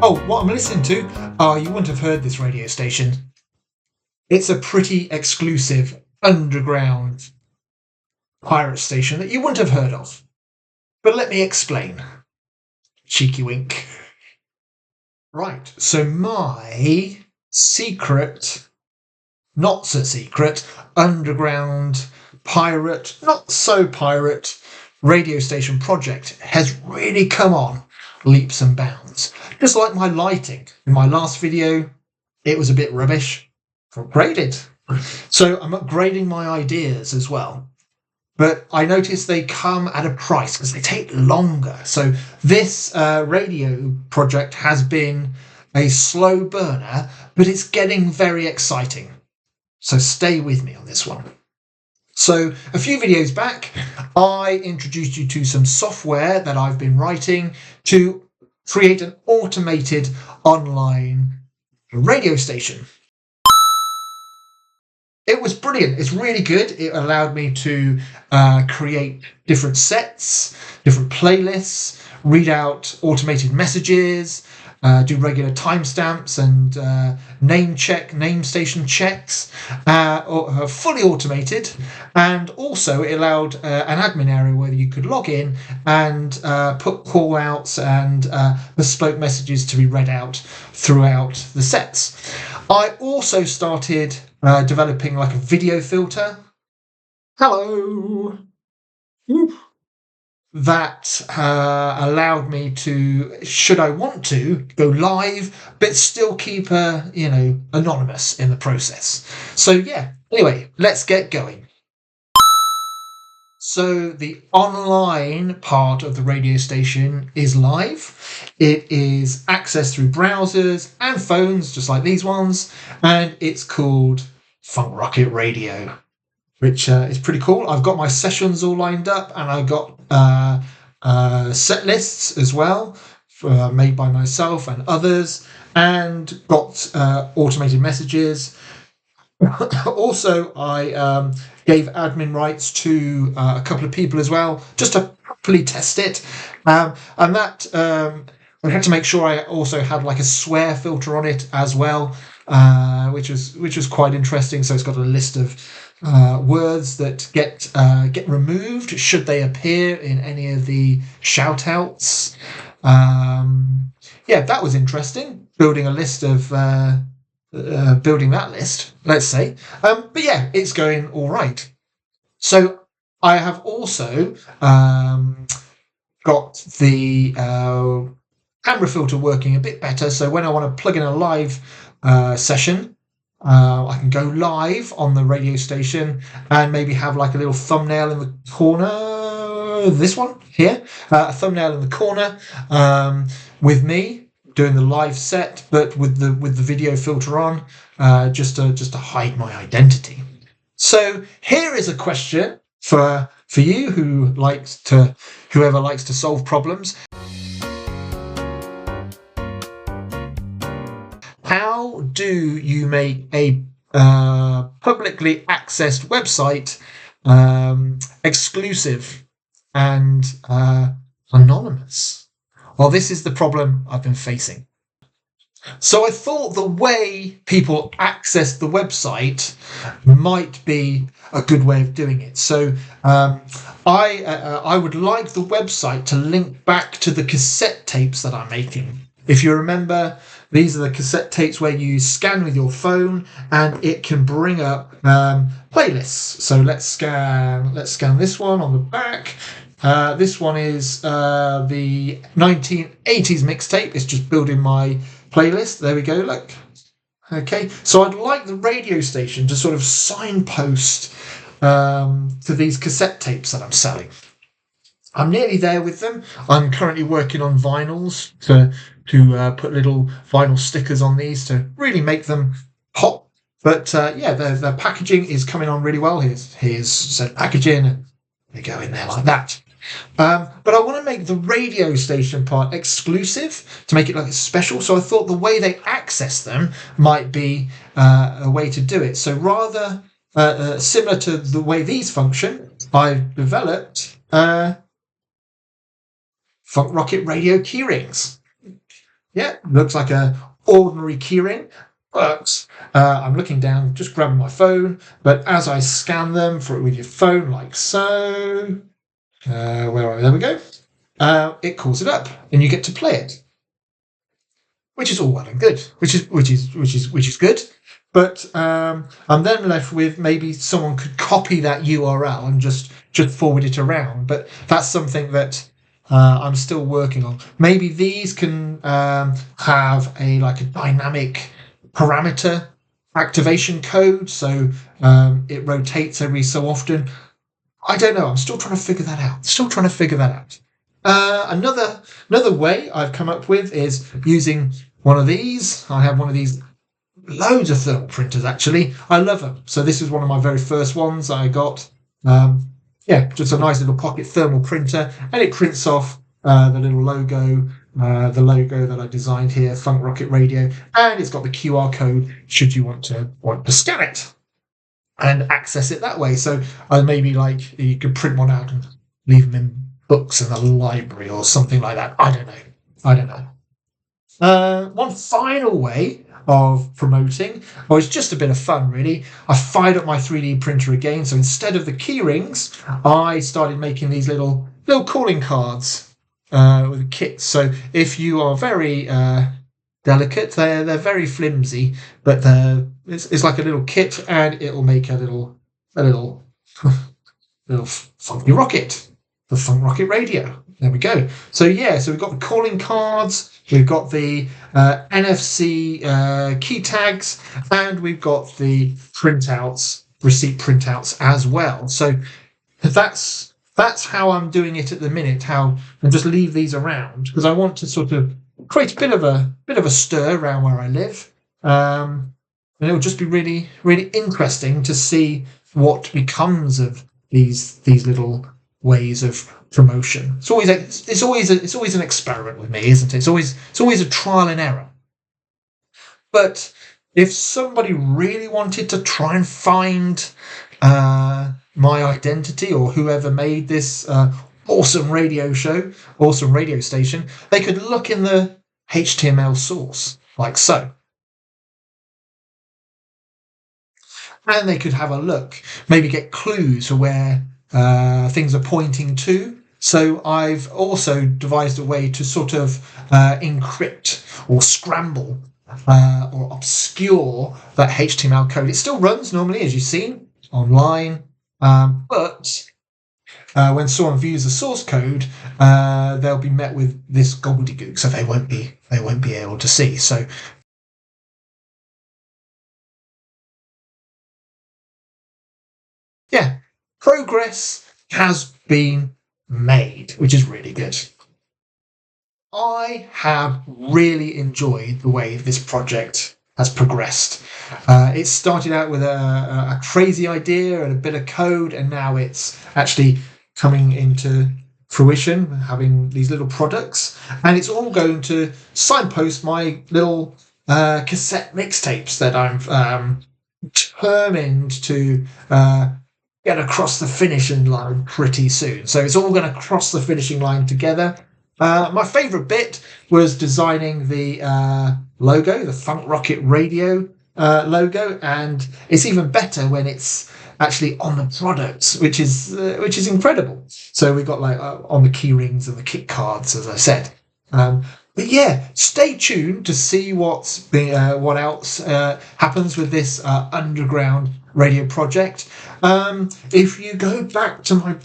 Oh, what I'm listening to? You wouldn't have heard this radio station. It's a pretty exclusive underground pirate station that you wouldn't have heard of. But let me explain. Cheeky wink. Right, so my secret, not so secret, underground pirate, not so pirate radio station project has really come on leaps and bounds. Just like my lighting. In my last video, it was a bit rubbish. Upgraded. So I'm upgrading my ideas as well. But I noticed they come at a price because they take longer. So this radio project has been a slow burner, but it's getting very exciting. So stay with me on this one. So a few videos back, I introduced you to some software that I've been writing to create an automated online radio station. It was brilliant. It's really good. It allowed me to create different sets, different playlists, read out automated messages, do regular timestamps and name station checks, fully automated. And also it allowed an admin area where you could log in and put call outs and bespoke messages to be read out throughout the sets. I also started developing like a video filter. Hello. That allowed me to, should I want to, go live, but still keep anonymous in the process. So yeah, anyway, let's get going. So the online part of the radio station is live. It is accessed through browsers and phones, just like these ones, and it's called Funk Rocket Radio, which is pretty cool. I've got my sessions all lined up, and I got set lists as well, made by myself and others, and got automated messages. Also, I gave admin rights to a couple of people as well, just to properly test it. And that I had to make sure I also had like a swear filter on it as well, which was quite interesting. So it's got a list of words that get removed should they appear in any of the shout outs. Yeah, that was interesting. Building a list of building that list, let's say. But yeah, it's going all right. So I have also got the camera filter working a bit better. So when I want to plug in a live session, I can go live on the radio station and maybe have like a little thumbnail in the corner. This one here, a thumbnail in the corner with me doing the live set, but with the video filter on, just to hide my identity. So here is a question for you whoever likes to solve problems. How do you make a publicly accessed website exclusive and anonymous? Well, this is the problem I've been facing. So I thought the way people access the website might be a good way of doing it. So I would like the website to link back to the cassette tapes that I'm making. If you remember, these are the cassette tapes where you scan with your phone and it can bring up playlists. So let's scan this one on the back. This one is the 1980s mixtape. It's just building my playlist. There we go, look. Okay, so I'd like the radio station to sort of signpost to these cassette tapes that I'm selling. I'm nearly there with them. I'm currently working on vinyls to put little vinyl stickers on these to really make them pop. But yeah, the packaging is coming on really well. Here's said packaging, and they go in there like that. But I want to make the radio station part exclusive to make it like it's special. So I thought the way they access them might be a way to do it. So rather similar to the way these function, I've developed Funk Rocket Radio keyrings. Yeah, looks like a ordinary keyring. But I'm looking down, just grabbing my phone. But as I scan them with your phone, like so, where are we? There we go. It calls it up, and you get to play it, which is all well and good, which is good. But I'm then left with maybe someone could copy that URL and just forward it around. But that's something that I'm still working on. Maybe these can have a dynamic parameter activation code, so it rotates every so often. I don't know. I'm still trying to figure that out. Another way I've come up with is using one of these. I have one of these, loads of thermal printers actually. I love them. So this is one of my very first ones I got. Just a nice little pocket thermal printer, and it prints off the little logo, the logo that I designed here, Funk Rocket Radio, and it's got the QR code should you want to scan it and access it that way. So maybe you could print one out and leave them in books in the library or something like that. I don't know. One final way of promoting, it's just a bit of fun really. I fired up my 3D printer again. So instead of the key rings, I started making these little calling cards with kits. So if you are very delicate, they're very flimsy, but it's like a little kit, and it'll make a little little funky rocket, the Funk Rocket Radio. There we go. So we've got the calling cards, we've got the NFC key tags, and we've got the printouts, receipt printouts as well. So that's how I'm doing it at the minute. How I just leave these around because I want to sort of create a bit of a stir around where I live. And it'll just be really, really interesting to see what becomes of these little ways of promotion. It's always an experiment with me, isn't it? It's always a trial and error. But if somebody really wanted to try and find my identity, or whoever made this awesome radio station, they could look in the HTML source, like so. And they could have a look, maybe get clues for where things are pointing to. So I've also devised a way to sort of encrypt or scramble or obscure that HTML code. It still runs normally, as you've seen, online, but when someone views the source code, they'll be met with this gobbledygook, so they won't be able to see. So progress has been made, which is really good. I have really enjoyed the way this project has progressed. It started out with a crazy idea and a bit of code, and now it's actually coming into fruition, having these little products, and it's all going to signpost my little cassette mixtapes that I'm determined to get across the finishing line pretty soon. So it's all going to cross the finishing line together. My favourite bit was designing the logo, the Funk Rocket Radio logo, and it's even better when it's actually on the products, which is incredible. So we've got on the key rings and the kit cards, as I said. But stay tuned to see what else happens with this underground radio project. If you go back to my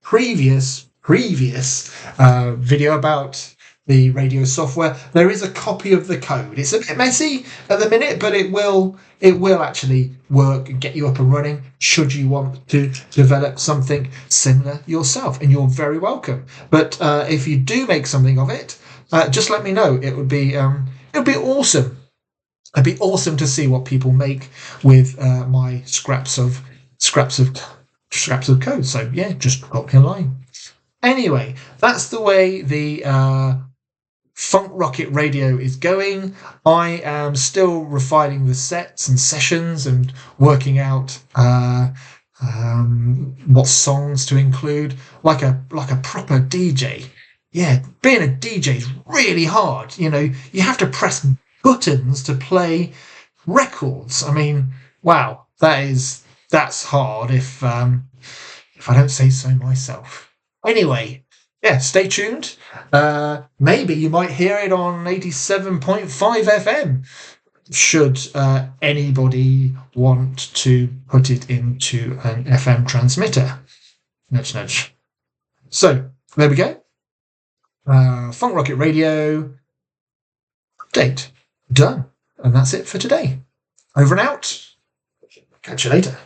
previous video about the radio software, there is a copy of the code. It's a bit messy at the minute, but it will actually work and get you up and running should you want to develop something similar yourself, and you're very welcome. But if you do make something of it, just let me know. It would be awesome. It'd be awesome to see what people make with my scraps of code. So just drop me a line. Anyway, that's the way the Funk Rocket Radio is going. I am still refining the sets and sessions and working out what songs to include, like a proper DJ. yeah, being a DJ is really hard. You know, you have to press buttons to play records. I mean, wow, that's hard if I don't say so myself. Anyway, yeah, stay tuned. Maybe you might hear it on 87.5 FM. Should anybody want to put it into an FM transmitter? Nudge, nudge. So, there we go. Funk Rocket Radio update. Done. And that's it for today. Over and out. Catch you later.